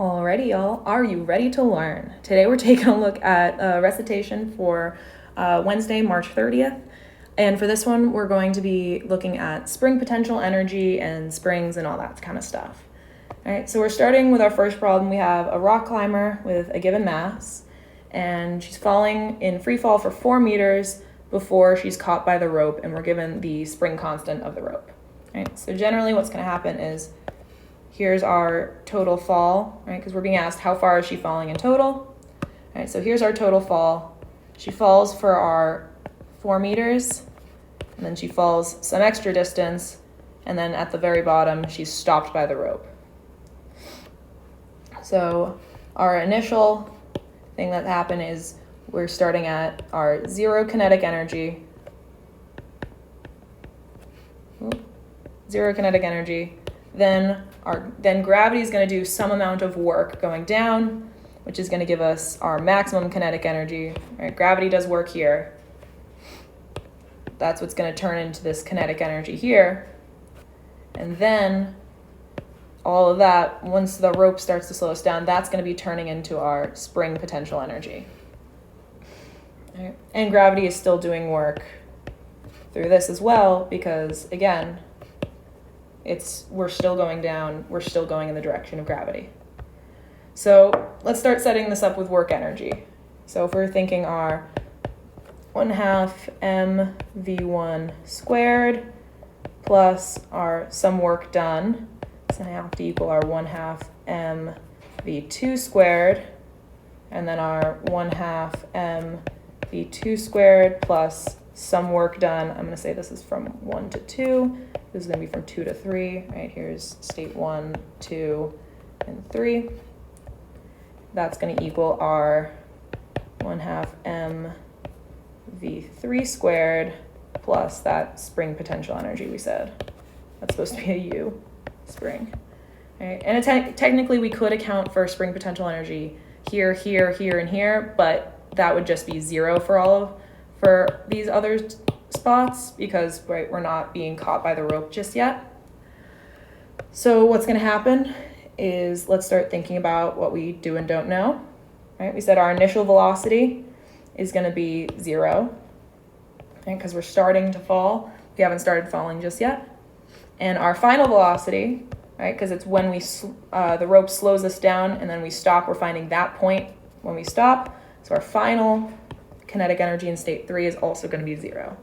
Alrighty, y'all, are you ready to learn? Today we're taking a look at recitation for Wednesday, March 30th. And for this one, we're going to be looking at spring potential energy and springs and all that kind of stuff. All right, so we're starting with our first problem. We have a rock climber with a given mass, and she's falling in free fall for 4 meters before she's caught by the rope, and we're given the spring constant of the rope. All right, so generally what's going to happen is here's our total fall, right? Because we're being asked how far is she falling in total. All right, so here's our total fall. She falls for our 4 meters, and then she falls some extra distance, and then at the very bottom, she's stopped by the rope. So our initial thing that happened is we're starting at our 0 kinetic energy. Then gravity is going to do some amount of work going down, which is going to give us our maximum kinetic energy. Right? Gravity does work here. That's what's going to turn into this kinetic energy here. And then all of that, once the rope starts to slow us down, that's going to be turning into our spring potential energy. Right? And gravity is still doing work through this as well because, again, we're still going down, we're still going in the direction of gravity. So let's start setting this up with work energy. So if we're thinking our 1/2 mv1 squared plus our some work done, it's going to have to equal our 1/2 mv2 squared, and then our 1/2 mv2 squared plus some work done. I'm going to say this is from 1 to 2. This is going to be from 2 to 3. Right, here's state 1, 2, and 3. That's going to equal our 1/2 mv3 squared plus that spring potential energy we said. That's supposed to be a U spring. Right? And technically we could account for spring potential energy here, here, here, and here, but that would just be 0 for these other spots because we're not being caught by the rope just yet. So what's going to happen is let's start thinking about what we do and don't know. Right? We said our initial velocity is going to be 0, right? Because we're starting to fall. We haven't started falling just yet. And our final velocity, right? Because it's when the rope slows us down and then we stop. We're finding that point when we stop. So our final kinetic energy in state 3 is also going to be 0.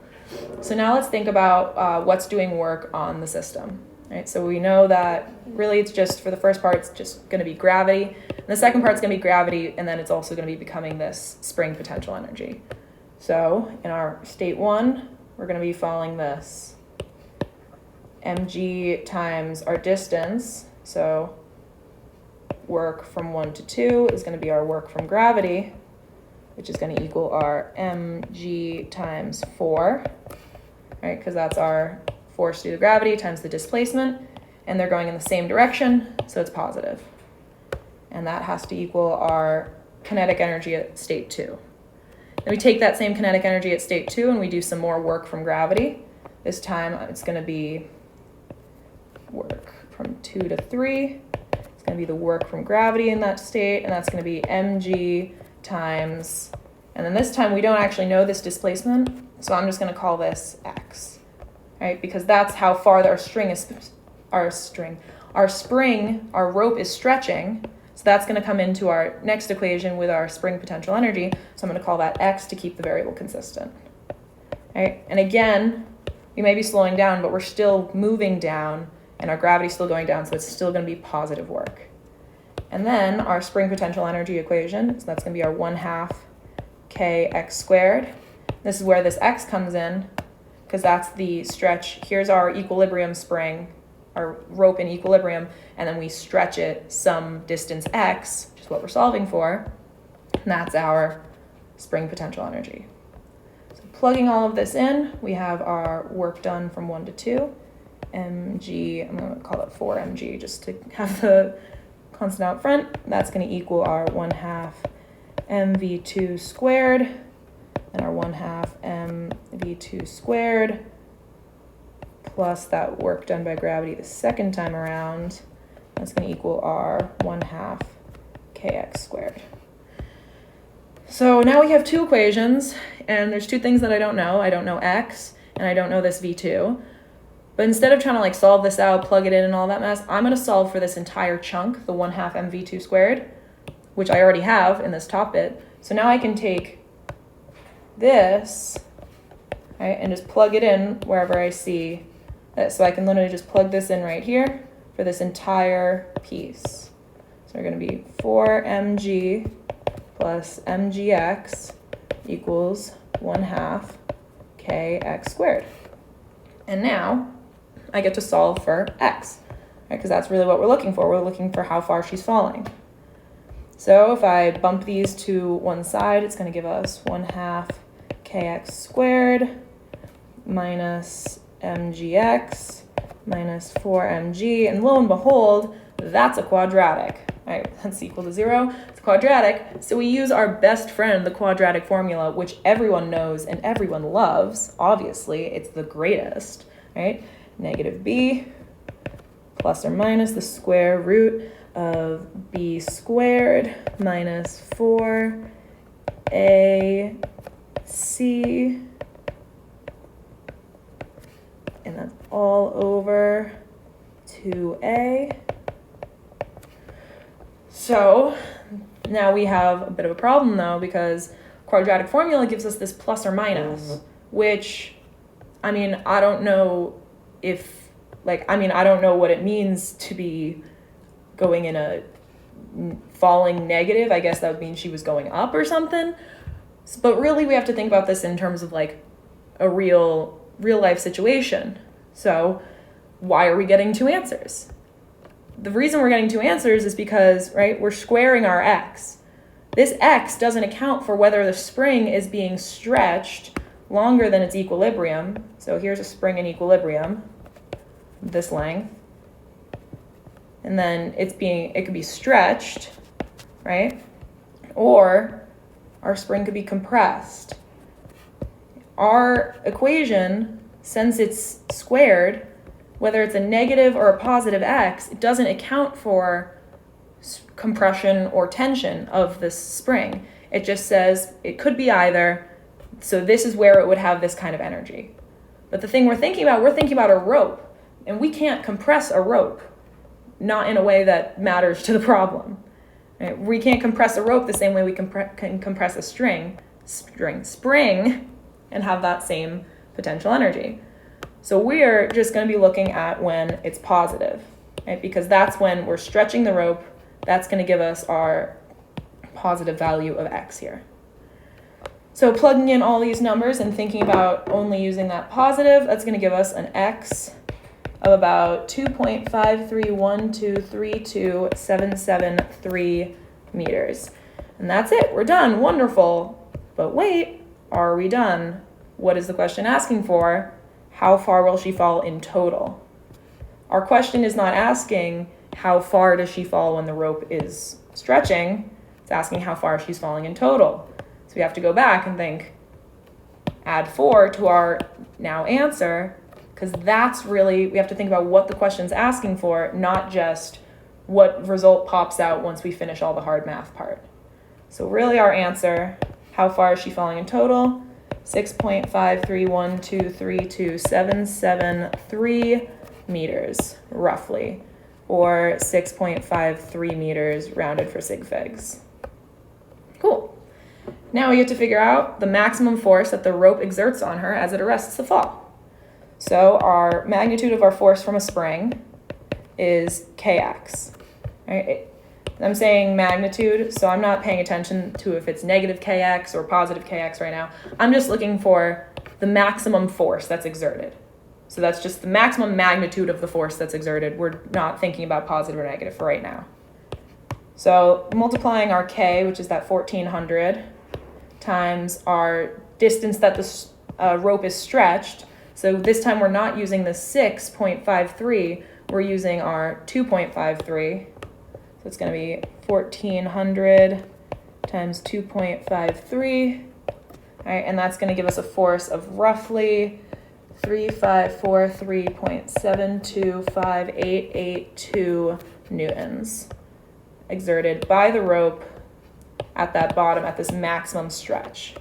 So now let's think about what's doing work on the system. Right? So we know that really it's just, for the first part, it's just going to be gravity. And the second part is going to be gravity, and then it's also going to be becoming this spring potential energy. So in our state 1, we're going to be following this mg times our distance. So work from 1 to 2 is going to be our work from gravity, which is going to equal our mg times 4, right? Because that's our force due to gravity times the displacement, and they're going in the same direction, so it's positive. And that has to equal our kinetic energy at state 2. Then we take that same kinetic energy at state 2 and we do some more work from gravity. This time it's going to be work from 2 to 3. It's going to be the work from gravity in that state, and that's going to be mg times, and then this time we don't actually know this displacement, so I'm just going to call this x, right? Because that's how far our rope is stretching, so that's going to come into our next equation with our spring potential energy, so I'm going to call that x to keep the variable consistent. Right? And again, we may be slowing down, but we're still moving down, and our gravity's still going down, so it's still going to be positive work. And then our spring potential energy equation, so that's going to be our 1/2 kx squared. This is where this x comes in, because that's the stretch. Here's our equilibrium spring, our rope in equilibrium, and then we stretch it some distance x, which is what we're solving for, and that's our spring potential energy. So plugging all of this in, we have our work done from 1 to 2, mg, I'm going to call it 4 mg just to have the constant out front. That's going to equal our 1/2 mv2 squared and our 1/2 mv2 squared plus that work done by gravity the second time around. That's going to equal our 1/2 kx squared. So now we have two equations, and there's two things that I don't know. I don't know x, and I don't know this v2. But instead of trying to like solve this out, plug it in and all that mess, I'm going to solve for this entire chunk, the 1/2 mv2 squared, which I already have in this top bit. So now I can take this, right, and just plug it in wherever I see this. So I can literally just plug this in right here for this entire piece. So we're going to be 4mg plus mgx equals 1/2 kx squared. And now I get to solve for x, right? Because that's really what we're looking for. We're looking for how far she's falling. So if I bump these to one side, it's going to give us 1/2 kx squared minus mgx minus 4mg. And lo and behold, that's a quadratic. Right, that's equal to 0. It's quadratic. So we use our best friend, the quadratic formula, which everyone knows and everyone loves. Obviously, it's the greatest, right? Negative b plus or minus the square root of b squared minus 4ac, and that's all over 2a. So now we have a bit of a problem though, because quadratic formula gives us this plus or minus, which, I mean, I don't know if, like, I mean, I don't know what it means to be going in a falling negative. I guess that would mean she was going up or something. But really we have to think about this in terms of like a real life situation. So why are we getting two answers? The reason we're getting two answers is because, right, we're squaring our x. This x doesn't account for whether the spring is being stretched longer than its equilibrium. So here's a spring in equilibrium, this length. And then it could be stretched, right? Or our spring could be compressed. Our equation, since it's squared, whether it's a negative or a positive x, it doesn't account for compression or tension of this spring. It just says it could be either, so this is where it would have this kind of energy. But the thing we're thinking about a rope, and we can't compress a rope, not in a way that matters to the problem. Right? We can't compress a rope the same way we can compress a spring, and have that same potential energy. So we're just going to be looking at when it's positive, right? Because that's when we're stretching the rope. That's going to give us our positive value of x here. So plugging in all these numbers and thinking about only using that positive, that's going to give us an x of about 2.531232773 meters. And that's it. We're done. Wonderful. But wait, are we done? What is the question asking for? How far will she fall in total? Our question is not asking how far does she fall when the rope is stretching. It's asking how far she's falling in total. So we have to go back and think, add 4 to our now answer, because that's really, we have to think about what the question's asking for, not just what result pops out once we finish all the hard math part. So really our answer, how far is she falling in total? 6.531232773 meters, roughly, or 6.53 meters rounded for sig figs. Cool. Now we get to figure out the maximum force that the rope exerts on her as it arrests the fall. So our magnitude of our force from a spring is kx. Right? I'm saying magnitude, so I'm not paying attention to if it's negative kx or positive kx right now. I'm just looking for the maximum force that's exerted. So that's just the maximum magnitude of the force that's exerted. We're not thinking about positive or negative for right now. So multiplying our k, which is that 1400, times our distance that the rope is stretched. So this time we're not using the 6.53, we're using our 2.53. So it's going to be 1400 times 2.53. All right, and that's going to give us a force of roughly 3543.725882 newtons. exerted by the rope at that bottom, at this maximum stretch.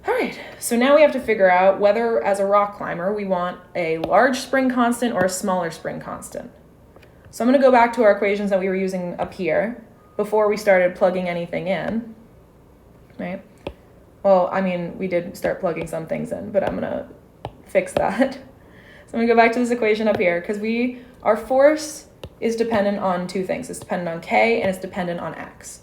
All right, so now we have to figure out whether, as a rock climber, we want a large spring constant or a smaller spring constant. So I'm going to go back to our equations that we were using up here before we started plugging anything in, right? Well, I mean, we did start plugging some things in, but I'm going to fix that. So I'm going to go back to this equation up here because our force is dependent on two things. It's dependent on K and it's dependent on X.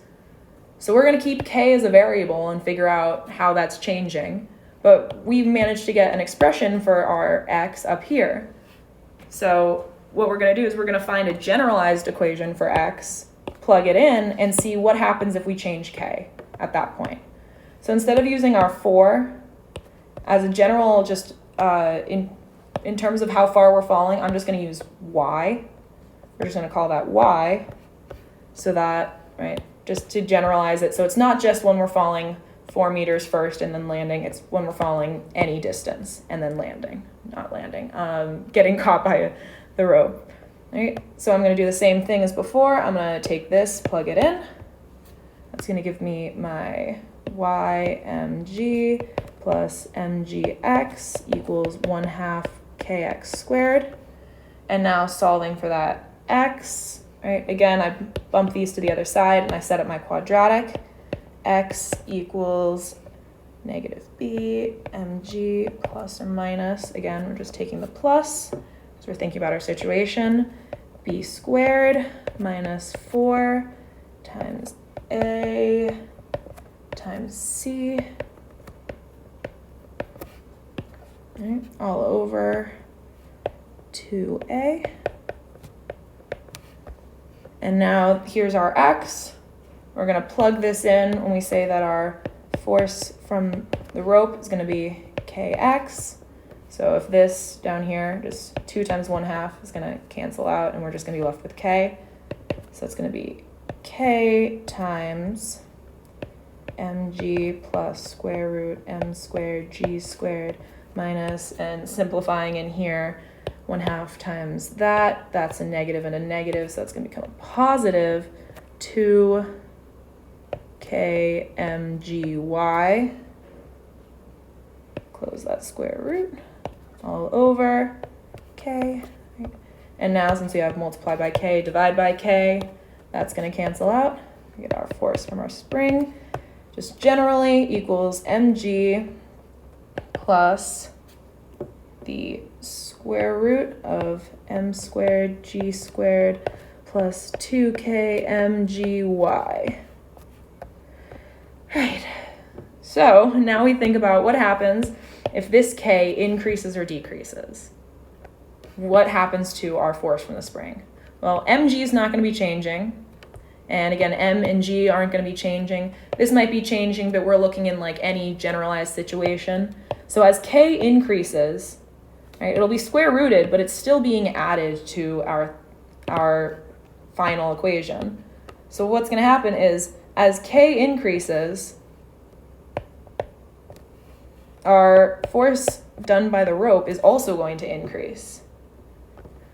So we're going to keep K as a variable and figure out how that's changing, but we've managed to get an expression for our X up here. So what we're going to do is we're going to find a generalized equation for X, plug it in, and see what happens if we change K at that point. So instead of using our 4 as a general, just in terms of how far we're falling, I'm just going to use Y. We're just going to call that Y so that, right, just to generalize it. So it's not just when we're falling 4 meters first and then landing, it's when we're falling any distance and then landing, not landing, getting caught by the rope. All right, so I'm going to do the same thing as before. I'm going to take this, plug it in. That's going to give me my ymg plus mgx equals 1/2 kx squared. And now solving for that x, right? Again, I bump these to the other side and I set up my quadratic. X equals negative b mg plus or minus. Again, we're just taking the plus because we're thinking about our situation. B squared minus 4 times a times c, right, all over 2a. And now here's our x. We're going to plug this in when we say that our force from the rope is going to be kx. So if this down here, just 2 times 1/2 is going to cancel out, and we're just going to be left with k. So it's going to be k times mg plus square root m squared g squared minus, and simplifying in here, 1/2 times that. That's a negative and a negative, so that's going to become a positive 2 kmgy. Close that square root all over k. Right? And now since we have multiply by k, divide by k, that's going to cancel out. We get our force from our spring. Just generally equals mg plus the square root of m squared g squared plus 2k mgy. Right, so now we think about what happens if this k increases or decreases. What happens to our force from the spring? Well, mg is not going to be changing. And again, m and g aren't going to be changing. This might be changing, but we're looking in like any generalized situation. So as k increases, right, it'll be square rooted, but it's still being added to our final equation. So what's going to happen is as k increases, our force done by the rope is also going to increase.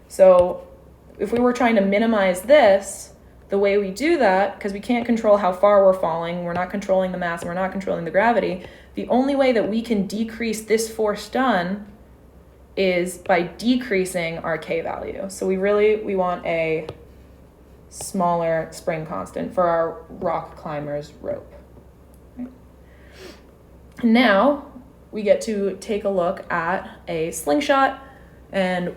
So if we were trying to minimize this, the way we do that, because we can't control how far we're falling, we're not controlling the mass, and we're not controlling the gravity, the only way that we can decrease this force done is by decreasing our k value. So we want a smaller spring constant for our rock climber's rope. Okay. Now we get to take a look at a slingshot and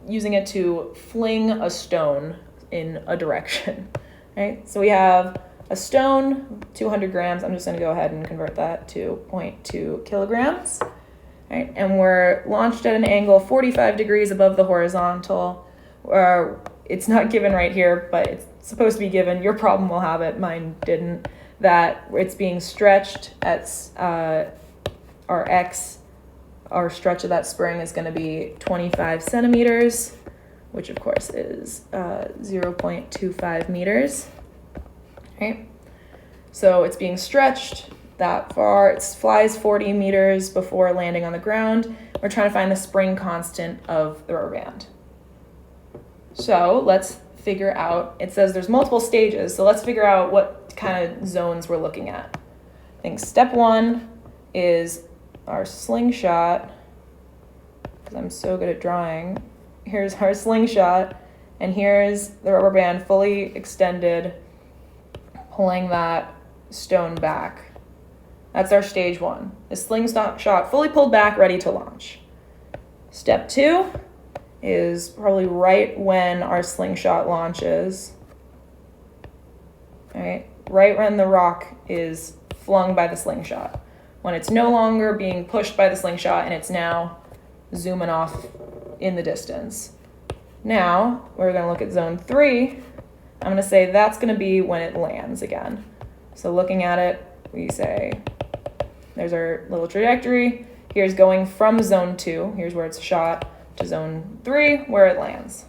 using it to fling a stone in a direction, right? So we have a stone, 200 grams. I'm just going to go ahead and convert that to 0.2 kilograms, right? And we're launched at an angle 45 degrees above the horizontal. It's not given right here, but it's supposed to be given. Your problem will have it, mine didn't. That it's being stretched at our x, our stretch of that spring is going to be 25 centimeters, which of course is 0.25 meters, right? So it's being stretched that far. It flies 40 meters before landing on the ground. We're trying to find the spring constant of the rubber band. So let's figure out, it says there's multiple stages, so let's figure out what kind of zones we're looking at. I think step 1 is our slingshot, because I'm so good at drawing. Here's our slingshot, and here's the rubber band fully extended, pulling that stone back. That's our stage 1. The slingshot fully pulled back, ready to launch. Step 2 is probably right when our slingshot launches. Right when the rock is flung by the slingshot. When it's no longer being pushed by the slingshot and it's now zooming off in the distance. Now, we're going to look at zone 3. I'm going to say that's going to be when it lands again. So looking at it, we say, there's our little trajectory. Here's going from zone 2, here's where it's shot, to zone 3, where it lands.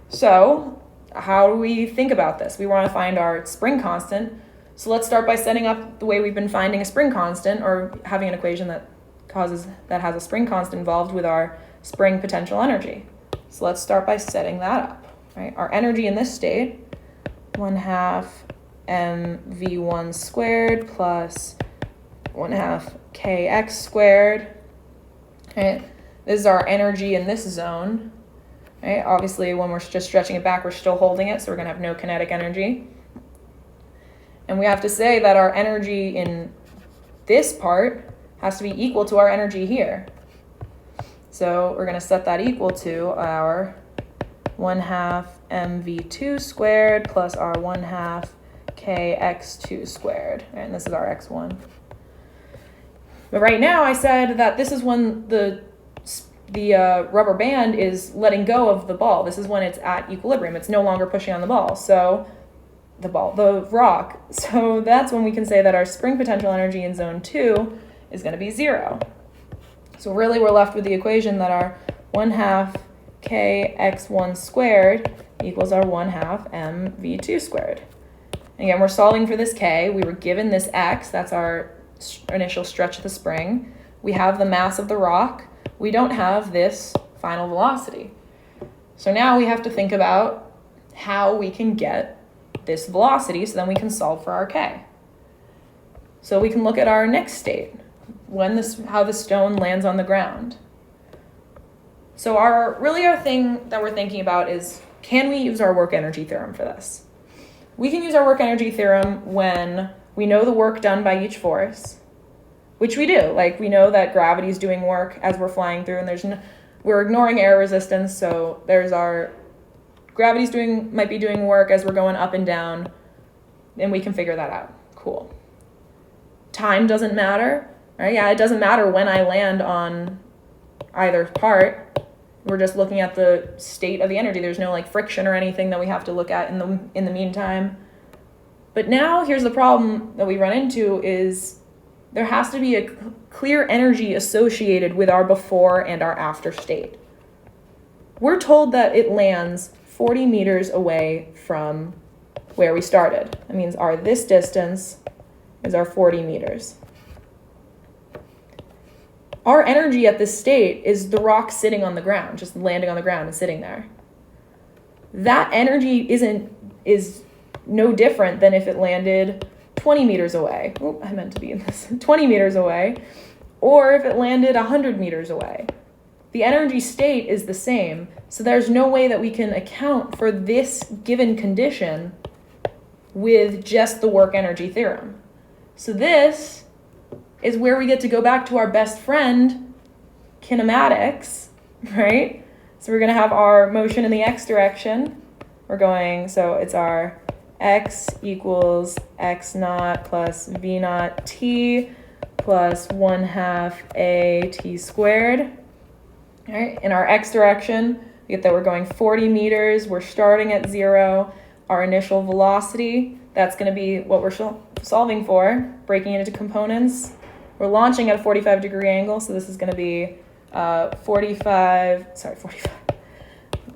So, how do we think about this? We want to find our spring constant. So let's start by setting up the way we've been finding a spring constant, or having an equation that has a spring constant involved with our spring potential energy. So let's start by setting that up. Right? Our energy in this state, 1/2 mv1 squared plus 1/2 kx squared. Right? This is our energy in this zone. Right? Obviously, when we're just stretching it back, we're still holding it, so we're going to have no kinetic energy. And we have to say that our energy in this part has to be equal to our energy here. So we're going to set that equal to our 1/2 mv2 squared plus our 1/2 kx2 squared. And this is our x1. But right now I said that this is when the rubber band is letting go of the ball. This is when it's at equilibrium. It's no longer pushing on the ball. So the rock. So that's when we can say that our spring potential energy in zone 2 is going to be 0. So really we're left with the equation that our 1/2 kx1 squared equals our 1/2 mv2 squared. Again, we're solving for this k. We were given this x. That's our initial stretch of the spring. We have the mass of the rock. We don't have this final velocity. So now we have to think about how we can get this velocity so then we can solve for our k. So we can look at our next state, how the stone lands on the ground. So our thing that we're thinking about is, can we use our work energy theorem for this? We can use our work energy theorem when we know the work done by each force, which we do. Like, we know that gravity is doing work as we're flying through, and we're ignoring air resistance, so there's our gravity's might be doing work as we're going up and down, and we can figure that out. Cool. Time doesn't matter, right? Yeah, it doesn't matter when I land on either part. We're just looking at the state of the energy. There's no friction or anything that we have to look at in the meantime. But now here's the problem that we run into is there has to be a clear energy associated with our before and our after state. We're told that it lands 40 meters away from where we started. That means this distance is our 40 meters. Our energy at this state is the rock sitting on the ground, just landing on the ground and sitting there. That energy is no different than if it landed 20 meters away. Oh, I meant to be in this. 20 meters away, or if it landed 100 meters away. The energy state is the same, so there's no way that we can account for this given condition with just the work energy theorem. So this is where we get to go back to our best friend, kinematics, right? So we're going to have our motion in the x direction. So it's our x equals x naught plus v naught t plus 1/2 a t squared. All right, in our x direction, we get that we're going 40 meters. We're starting at 0. Our initial velocity, that's going to be what we're solving for, breaking it into components. We're launching at a 45-degree angle, so this is going to be 45,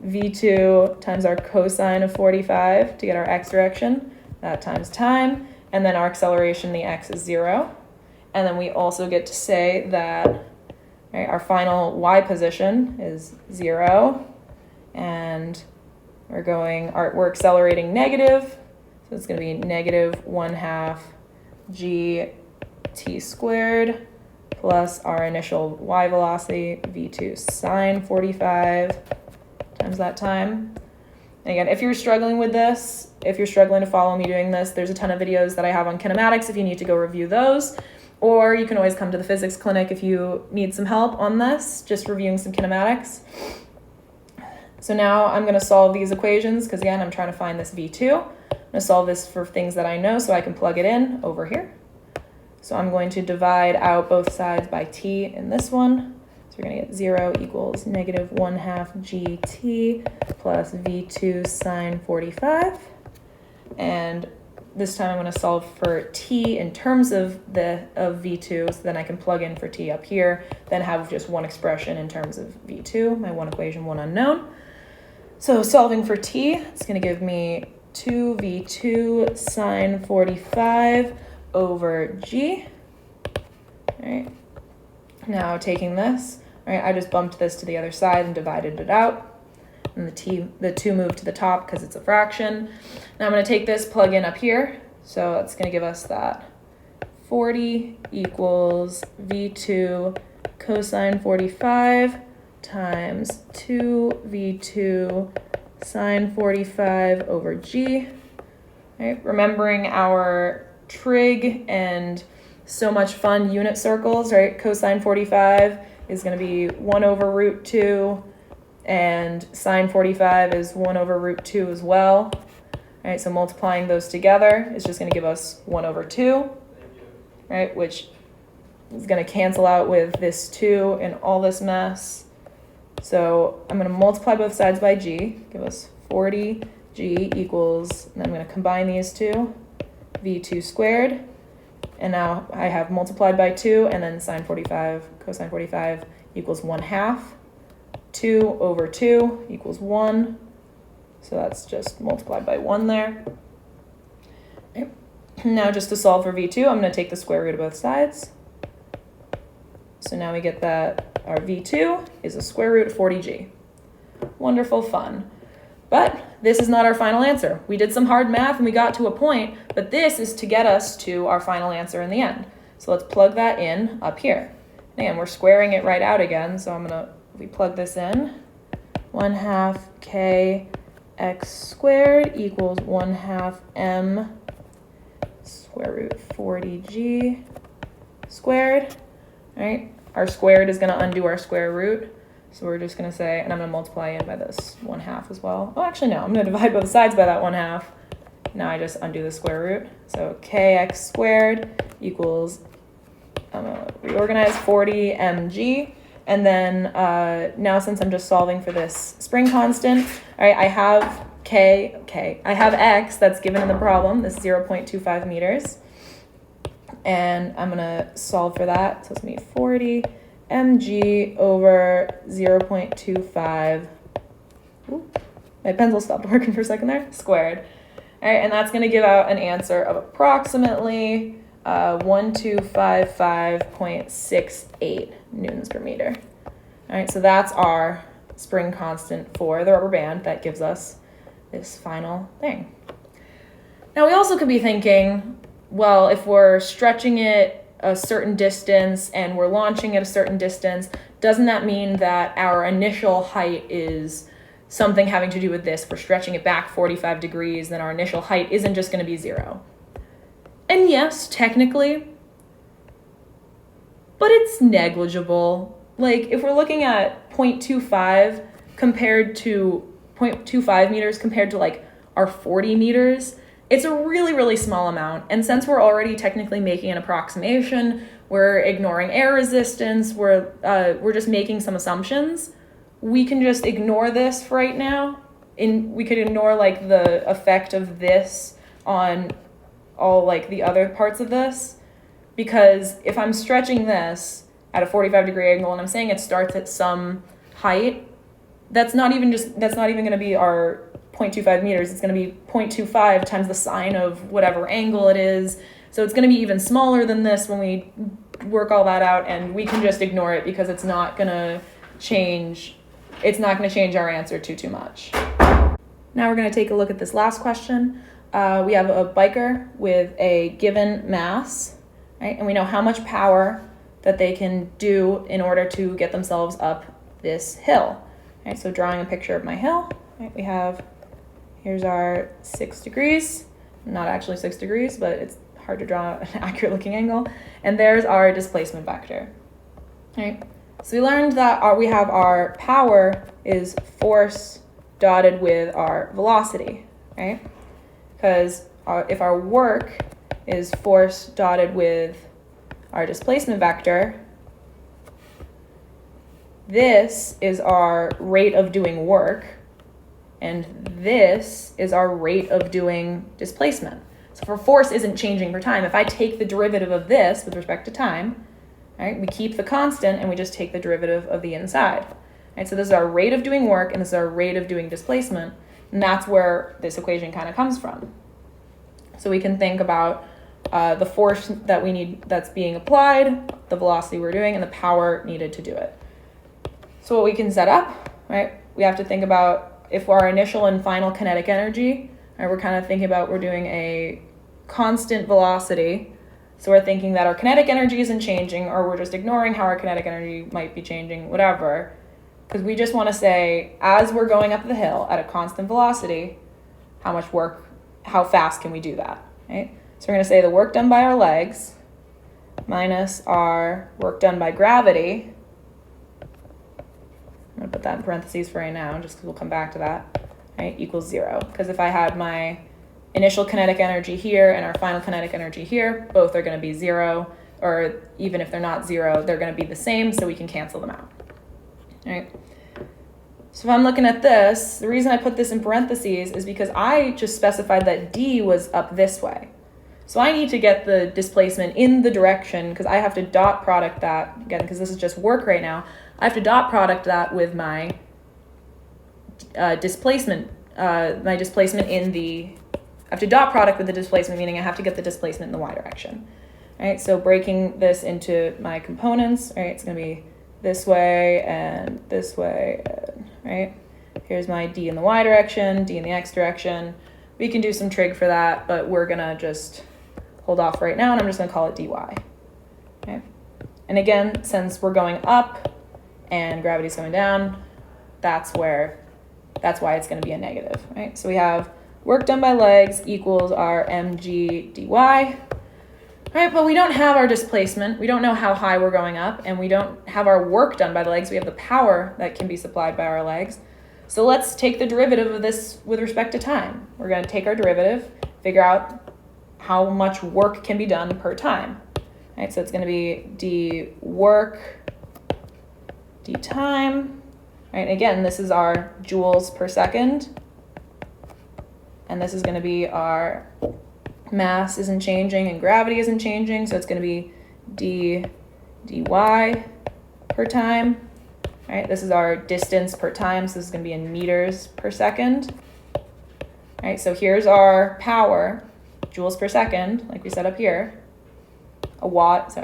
v2 times our cosine of 45 to get our x direction, that times time, and then our acceleration in the x is 0. And then we also get to say that our final y position is 0, and we're accelerating negative. So it's going to be negative 1/2 gt squared plus our initial y velocity, v2 sine 45 times that time. And again, if you're struggling with this, if you're struggling to follow me doing this, there's a ton of videos that I have on kinematics if you need to go review those. Or you can always come to the physics clinic if you need some help on this, just reviewing some kinematics. So now I'm going to solve these equations because, again, I'm trying to find this v2. I'm going to solve this for things that I know so I can plug it in over here. So I'm going to divide out both sides by t in this one. So we're going to get 0 equals negative 1/2 gt plus v2 sine 45. And this time I'm going to solve for t in terms of v2, so then I can plug in for t up here, then have just one expression in terms of v2, my one equation, one unknown. So solving for t, it's going to give me 2v2 sine 45 over g. All right. Now taking this, all right, I just bumped this to the other side and divided it out. And the 2 moved to the top because it's a fraction. Now I'm going to take this, plug in up here. So that's going to give us that 40 equals v2 cosine 45 times 2v2 sine 45 over g. All right, remembering our trig and so much fun unit circles, right? Cosine 45 is going to be 1 over root 2. And sine 45 is 1 over root 2 as well. All right, so multiplying those together is just going to give us 1 over 2, right, which is going to cancel out with this 2 and all this mess. So I'm going to multiply both sides by g, give us 40g equals, and then I'm going to combine these two, v2 squared. And now I have multiplied by 2, and then sine 45, cosine 45 equals 1/2. 2 over 2 equals 1. So that's just multiplied by 1 there. Okay. Now just to solve for v2, I'm going to take the square root of both sides. So now we get that our v2 is a square root of 40g. Wonderful fun. But this is not our final answer. We did some hard math and we got to a point, but this is to get us to our final answer in the end. So let's plug that in up here. And we're squaring it right out again, so if we plug this in, 1/2 k x squared equals 1/2 m square root 40g squared. All right, our squared is going to undo our square root. So we're just going to say, and I'm going to multiply in by this 1/2 as well. Oh, actually, no, I'm going to divide both sides by that 1/2. Now I just undo the square root. So kx squared equals, I'm going to reorganize 40 mg. And then now since I'm just solving for this spring constant, all right, I have I have x that's given in the problem, this 0.25 meters. And I'm going to solve for that. So it's going to be 40 mg over 0.25. Ooh, my pencil stopped working for a second there. Squared. All right, and that's going to give out an answer of approximately 1255.68 newtons per meter. All right, so that's our spring constant for the rubber band that gives us this final thing. Now we also could be thinking, well, if we're stretching it a certain distance and we're launching at a certain distance, doesn't that mean that our initial height is something having to do with this? We're stretching it back 45 degrees, then our initial height isn't just going to be 0. And yes, technically, but it's negligible. Like if we're looking at 0.25 compared to 0.25 meters compared to like our 40 meters, it's a really, really small amount. And since we're already technically making an approximation, we're ignoring air resistance, we're just making some assumptions, we can just ignore this for right now. We could ignore like the effect of this on all like the other parts of this, because if I'm stretching this at a 45 degree angle and I'm saying it starts at some height, that's not even going to be our 0.25 meters. It's going to be 0.25 times the sine of whatever angle it is. So it's going to be even smaller than this when we work all that out, and we can just ignore it because it's not going to change our answer too much. Now we're going to take a look at this last question. We have a biker with a given mass, right? And we know how much power that they can do in order to get themselves up this hill. Right? So drawing a picture of my hill, right? We have, here's our 6 degrees, not actually 6 degrees, but it's hard to draw an accurate looking angle. And there's our displacement vector, right? So we learned that we have our power is force dotted with our velocity, right? Because if our work is force dotted with our displacement vector, this is our rate of doing work, and this is our rate of doing displacement. So for force isn't changing per time. If I take the derivative of this with respect to time, right, we keep the constant and we just take the derivative of the inside. Right, so this is our rate of doing work and this is our rate of doing displacement, and that's where this equation kind of comes from. So we can think about the force that we need that's being applied, the velocity we're doing, and the power needed to do it. So what we can set up, right, we have to think about if our initial and final kinetic energy, right, we're kind of thinking about we're doing a constant velocity. So we're thinking that our kinetic energy isn't changing, or we're just ignoring how our kinetic energy might be changing, whatever. Because we just want to say, as we're going up the hill at a constant velocity, how much work, how fast can we do that, right? So we're going to say the work done by our legs minus our work done by gravity. I'm going to put that in parentheses for right now, just because we'll come back to that, right, equals 0. Because if I had my initial kinetic energy here and our final kinetic energy here, both are going to be 0, or even if they're not 0, they're going to be the same, so we can cancel them out. All right. So if I'm looking at this, the reason I put this in parentheses is because I just specified that D was up this way. So I need to get the displacement in the direction, because I have to dot product that, again, because this is just work right now, I have to dot product that with my displacement in the, I have to dot product with the displacement, meaning I have to get the displacement in the y direction. All right, so breaking this into my components, all right, it's going to be this way and this way, right? Here's my D in the y direction, D in the x direction. We can do some trig for that, but we're gonna just hold off right now, and I'm just gonna call it dy, okay? And again, since we're going up and gravity's going down, that's why it's gonna be a negative, right? So we have work done by legs equals our mg dy. Right, but we don't have our displacement. We don't know how high we're going up, and we don't have our work done by the legs. We have the power that can be supplied by our legs. So let's take the derivative of this with respect to time. We're going to take our derivative, figure out how much work can be done per time. Right, so it's going to be d work, d time. Right, again, this is our joules per second, and this is going to be our mass isn't changing and gravity isn't changing, so it's going to be d dy per time. All right, this is our distance per time, so this is going to be in meters per second. All right, so here's our power, joules per second, like we set up here. A watt,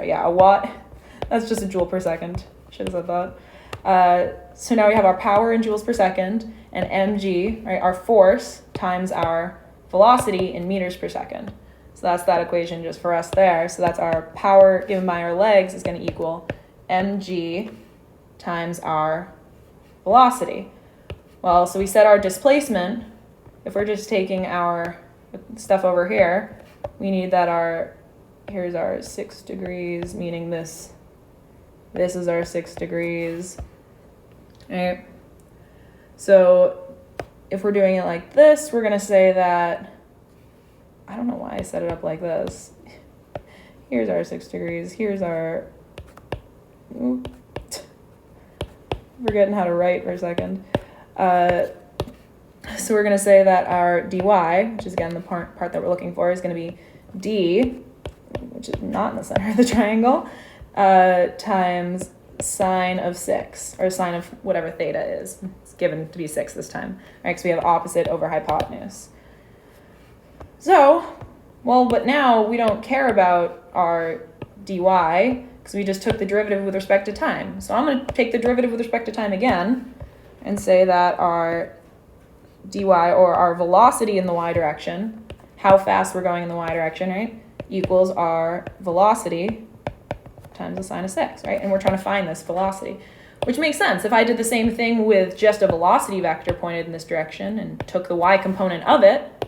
that's just a joule per second. Should have said that. So now we have our power in joules per second, and mg, right, our force, times our velocity in meters per second. So that's that equation just for us there. So that's our power given by our legs is going to equal mg times our velocity. Well, so we set our displacement. If we're just taking our stuff over here, we need that here's our 6 degrees, meaning this is our 6 degrees. Right? So if we're doing it like this, we're going to say that, I don't know why I set it up like this. Here's our 6 degrees. Here's our, forgetting how to write for a second. So we're going to say that our dy, which is again the part that we're looking for, is going to be d, which is not in the center of the triangle, times sine of 6, or sine of whatever theta is. It's given to be 6 this time. Right, because we have opposite over hypotenuse. So, well, but now we don't care about our dy because we just took the derivative with respect to time. So I'm going to take the derivative with respect to time again and say that our dy, or our velocity in the y direction, how fast we're going in the y direction, right, equals our velocity times the sine of 6, right? And we're trying to find this velocity, which makes sense. If I did the same thing with just a velocity vector pointed in this direction and took the y component of it,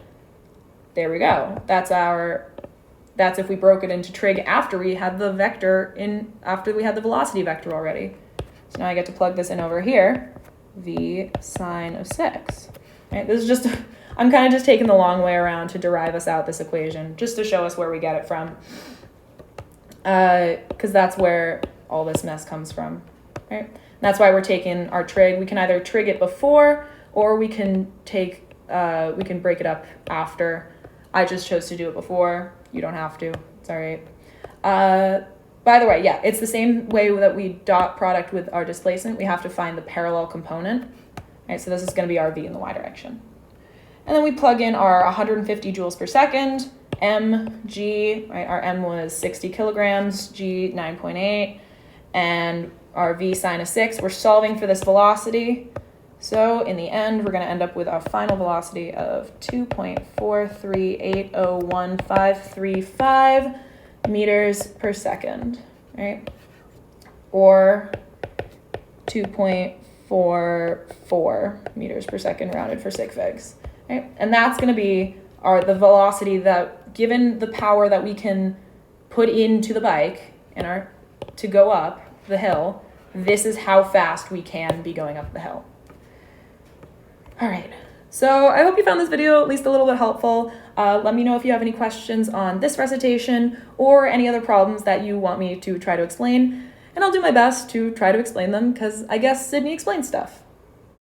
there we go. That's if we broke it into trig after we had the vector after we had the velocity vector already. So now I get to plug this in over here, v sine of 6. Right? This is just, I'm kind of just taking the long way around to derive us out this equation, just to show us where we get it from. Because that's where all this mess comes from, right? And that's why we're taking our trig. We can either trig it before, or we can break it up after. I just chose to do it before. You don't have to. It's all right. By the way, yeah, it's the same way that we dot product with our displacement. We have to find the parallel component. Right, so this is going to be our v in the y direction. And then we plug in our 150 joules per second, mg, right? Our m was 60 kilograms, g 9.8, and our v sine of 6. We're solving for this velocity. So in the end, we're going to end up with our final velocity of 2.43801.535 meters per second, right? Or 2.44 meters per second rounded for sig figs, right? And that's going to be the velocity that, given the power that we can put into the bike to go up the hill, this is how fast we can be going up the hill. All right, so I hope you found this video at least a little bit helpful. Let me know if you have any questions on this recitation or any other problems that you want me to try to explain, and I'll do my best to try to explain them because I guess Sydney explains stuff.